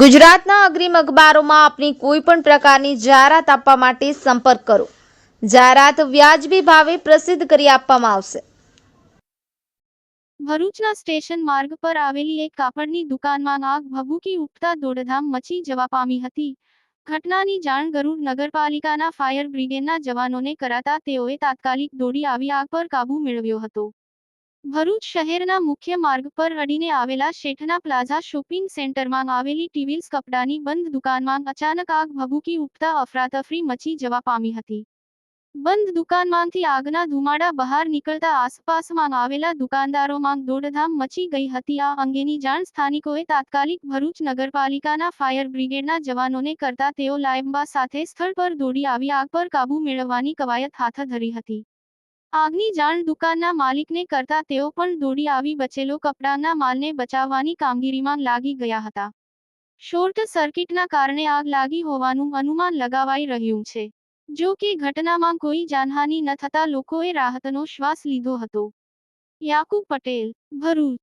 ગુજરાતના અગ્રીમ અખબારોમાં આપની કોઈ પણ પ્રકારની જાહેરાત આપવા માટે સંપર્ક કરો. જાહેરાત વ્યાજબી ભાવે પ્રસિદ્ધ કરી આપવામાં આવશે. ભરૂચના સ્ટેશન માર્ગ પર આવેલી એક કાપડની દુકાનમાં આગ ભભૂકી ઉઠતા દોડધામ મચી જવા પામી હતી. ઘટનાની જાણ ગરુડ નગરપાલિકાના ફાયર બ્રિગેડના જવાનોને કરાતા તેઓએ તાત્કાલિક દોડી આવી આગ પર કાબૂ મેળવ્યો હતો. ભરૂચ શહેરના મુખ્ય માર્ગ પર અડીને આવેલા શેઠના પ્લાઝા શોપિંગ સેન્ટરમાં આવેલી ટીવીલ્સ કપડાની બંધ દુકાનમાં અચાનક આગ ભભૂકી ઉઠતા અફરાતફરી મચી જવા પામી હતી. બંધ દુકાનમાંથી આગના ધુમાડા બહાર નીકળતા આસપાસમાં આવેલા દુકાનદારોમાં દોડધામ મચી ગઈ હતી. આ અંગેની જાણ સ્થાનિકોએ તાત્કાલિક ભરૂચ નગરપાલિકાના ફાયર બ્રિગેડના જવાનોને કરતા તેઓ લાઇમ્બા સાથે સ્થળ પર દોડી આવી આગ પર કાબૂ મેળવવાની કવાયત હાથ ધરી હતી. આગની જાણ દુકાનના માલિકને કરતા તેઓ પણ દોડી આવી બચેલો કપડાના માલને બચાવવાની કામગીરીમાં લાગી ગયા હતા. શોર્ટ સર્કિટના કારણે આગ લાગી હોવાનું અનુમાન લગાવાઈ રહ્યું છે. જો કે ઘટનામાં કોઈ જાનહાનિ ન થતા લોકોએ રાહતનો શ્વાસ લીધો હતો. યાકુબ પટેલ, ભરૂચ.